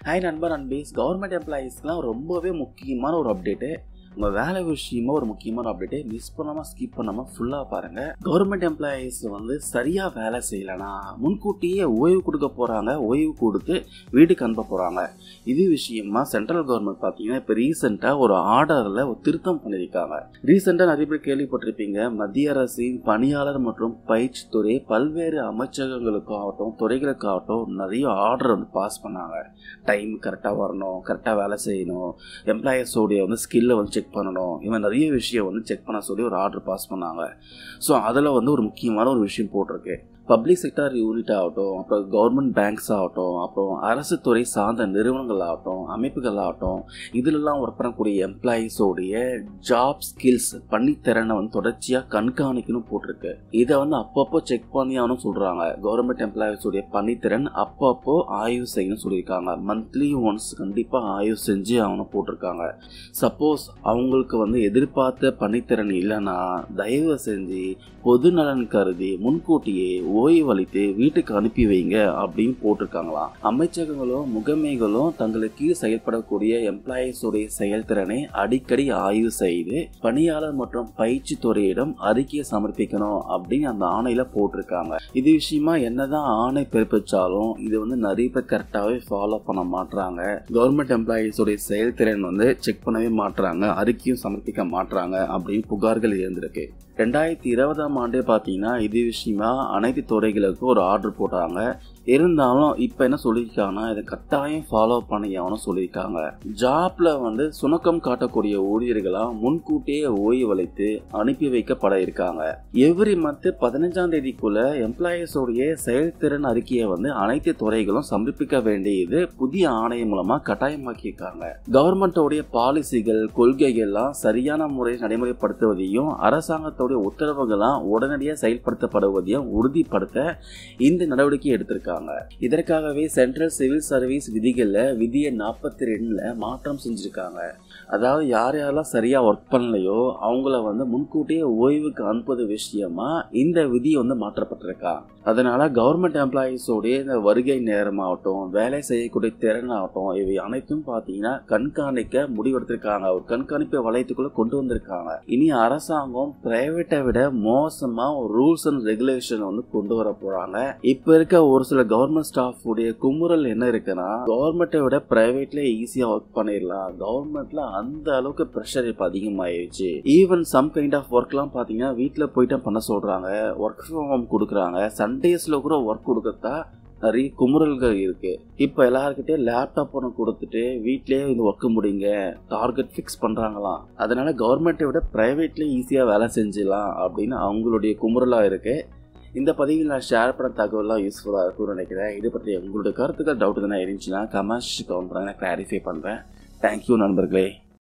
Hi நண்பர் நண்பீஸ், government எம்ப்ளாயீஸ்க்குலாம் ரொம்பவே முக்கியமான ஒரு அப்டேட்டு. உங்கள் வேலை விஷயமா ஒரு முக்கியமான அப்டேட்டு மிஸ் பண்ணாமல் ஸ்கிப் பண்ணாமல் ஃபுல்லாக பாருங்கள். கவர்மெண்ட் எம்ப்ளாயீஸ் சரியாக வேலை செய்யலைன்னா முன்கூட்டியே ஓய்வு கொடுக்க போகிறாங்க. ஓய்வு கொடுத்து வீட்டுக்கு அனுப்ப போகிறாங்க. இது விஷயமா சென்ட்ரல் கவர்மெண்ட் பார்த்தீங்கன்னா இப்போ ரீசெண்டாக ஒரு ஆர்டரில் ஒரு திருத்தம் பண்ணியிருக்காங்க. ரீசெண்டாக நிறைய பேர் கேள்விப்பட்டிருப்பீங்க, மத்திய அரசின் பணியாளர் மற்றும் பயிற்சித்துறை பல்வேறு அமைச்சகங்களுக்காகட்டும் துறைகளுக்காகட்டும் நிறைய ஆர்டர் பாஸ் பண்ணாங்க. டைம் கரெக்டாக வரணும், கரெக்டாக வேலை செய்யணும், எம்ப்ளாயீஸோடைய ஸ்கில்லை செக் பண்ணணும், இவன் நிறைய விஷயம் செக் பண்ண சொல்லி ஒரு ஆர்டர் பாஸ் பண்ணாங்க. ஸோ அதில் ஒரு முக்கியமான ஒரு விஷயம் போட்டிருக்கு. பப்ளிக் செக்டார் யூனிட் ஆகட்டும், அப்புறம் கவர்மெண்ட் பேங்க்ஸ் ஆகட்டும், அப்புறம் அரசு துறை சார்ந்த நிறுவனங்கள் ஆகட்டும், அமைப்புகள் ஆகட்டும், இதிலெல்லாம் ஒர்க் பண்ணக்கூடிய எம்ப்ளாயீஸோடைய ஜாப் ஸ்கில்ஸ் பணித்திறனை தொடர்ச்சியாக கண்காணிக்கணும் போட்டிருக்கு. இதை அப்பப்போ செக் பண்ணி ஆகணும் சொல்கிறாங்க. கவர்மெண்ட் எம்ப்ளாயீஸோடைய பணித்திறன் அப்பப்போ ஆய்வு செய்யணும் சொல்லியிருக்காங்க. மந்த்லி ஒன்ஸ் கண்டிப்பாக ஆய்வு செஞ்சு ஆகணும் போட்டிருக்காங்க. சப்போஸ் அவங்களுக்கு எதிர்பார்த்த பணித்திறன் இல்லைன்னா தயவு செஞ்சு பொது நலன் கருதி முன்கூட்டியே ஓய்வளித்து வீட்டுக்கு அனுப்பி வைங்க அப்படின்னு போட்டிருக்காங்களாம். அமைச்சகங்களும் முகமைகளும் தங்களுக்கு கீழ் செயல்படக்கூடிய எம்ப்ளாயீஸோடைய செயல்திறனை அடிக்கடி ஆய்வு செய்து பணியாளர் மற்றும் பயிற்சி துறையிடம் அறிக்கையை சமர்ப்பிக்கணும் அப்படின்னு அந்த ஆணையில போட்டிருக்காங்க. இது விஷயமா என்னதான் ஆணை பிறப்பிச்சாலும் இது நிறைய பேர் கரெக்டாகவே ஃபாலோ பண்ண மாட்டாங்க. கவர்மெண்ட் எம்ப்ளாயீஸோடைய செயல்திறன் செக் பண்ணவே மாட்டாங்க, அறிக்கையும் சமர்ப்பிக்க மாட்டாங்க அப்படின்னு புகார்கள் இருந்திருக்கு. 2020ஆம் ஆண்டே பார்த்தீங்கன்னா இது விஷயமா அனைத்து துறைகளுக்கும் ஒரு ஆர்டர் போட்டாங்க. இருந்தாலும் இப்போ என்ன சொல்லியிருக்காங்கன்னா இதை கட்டாயம் ஃபாலோ பண்ணியாகணும் சொல்லியிருக்காங்க. ஜாப்ல சுணக்கம் காட்டக்கூடிய ஊழியர்களாக முன்கூட்டியே ஓய்வளித்து அனுப்பி வைக்கப்பட இருக்காங்க. எவ்ரி மந்த் 15ஆம் தேதிக்குள்ள எம்ப்ளாயீஸோடைய செயல்திறன் அறிக்கையை அனைத்து துறைகளும் சமர்ப்பிக்க வேண்டியது புதிய ஆணையம் மூலமா கட்டாயமாக்கியிருக்காங்க. கவர்மெண்டோடைய பாலிசிகள் கொள்கைகள்லாம் சரியான முறையில் நடைமுறைப்படுத்துவதையும் அரசாங்கத்தோடைய உத்தரவுகளாம் உடனடியாக செயல்படுத்தப்படுவதையும் உறுதிப்படுத்த இந்த நடவடிக்கை எடுத்திருக்காங்க. இதற்காகவே சென்ட்ரல் சிவில் சர்வீஸ் விதிகள்ல விதியை 42ல மாற்றம் செஞ்சிருக்காங்க. அதாவது யார் யாரெல்லாம் சரியா ஒர்க் பண்ணலையோ அவங்கள முன்கூட்டியே ஓய்வுக்கு அனுப்புவது விஷயமா இந்த விதி மாற்றப்பட்டிருக்கா. அதனால கவர்மெண்ட் எம்ப்ளாயீஸோடைய இந்த வருகை நேரமாகட்டும், வேலை செய்யக்கூடிய திறன் ஆகட்டும், இவை அனைத்தும் பார்த்தீங்கன்னா கண்காணிக்க முடிவெடுத்திருக்காங்க. ஒரு கண்காணிப்பு வளையத்துக்குள்ள கொண்டு வந்திருக்காங்க. இனி அரசாங்கம் பிரைவேட்டை விட மோசமா ஒரு ரூல்ஸ் அண்ட் ரெகுலேஷன் கொண்டு வர போறாங்க. இப்ப இருக்க ஒரு சில கவர்மெண்ட் ஸ்டாஃப் உடைய குமுறல் என்ன இருக்குன்னா, கவர்மெண்ட்டை விட பிரைவேட்ல ஈஸியா ஒர்க் பண்ணிடலாம், கவர்மெண்ட்ல அந்த அளவுக்கு ப்ரெஷர் இப்ப அதிகமாயிருச்சு. ஈவன் சம் கைண்ட் ஆஃப் ஒர்க்லாம் பாத்தீங்கன்னா வீட்டுல போயிட்டு பண்ண சொல்றாங்க, ஒர்க் ஃப்ரம் ஹோம் கொடுக்குறாங்க, சண்டேஸ்ல கூட ஒர்க் கொடுக்கறதா நிறைய குமுறல்கள் இருக்கு. இப்ப எல்லாருக்கிட்டே லேப்டாப் கொடுத்துட்டு வீட்லயே ஒர்க் முடியுங்க டார்கெட் ஃபிக்ஸ் பண்றாங்களாம். அதனால கவர்மெண்ட்டை விட பிரைவேட்ல ஈஸியா வேலை செஞ்சிடலாம் அப்படின்னு அவங்களுடைய குமுறலா இருக்கு. இந்த பதிவில் நான் ஷேர் பண்ண தகவலாம் யூஸ்ஃபுல்லாக இருக்கும்னு நினைக்கிறேன். இது பற்றி உங்களுடைய கருத்துக்கள் டவுட் எதுனா இருந்துச்சுன்னா கமெண்ட்ஸ் கவுண்ட் பண்ண கிளாரிஃபை பண்ணுறேன். தேங்க்யூ நண்பர்களே.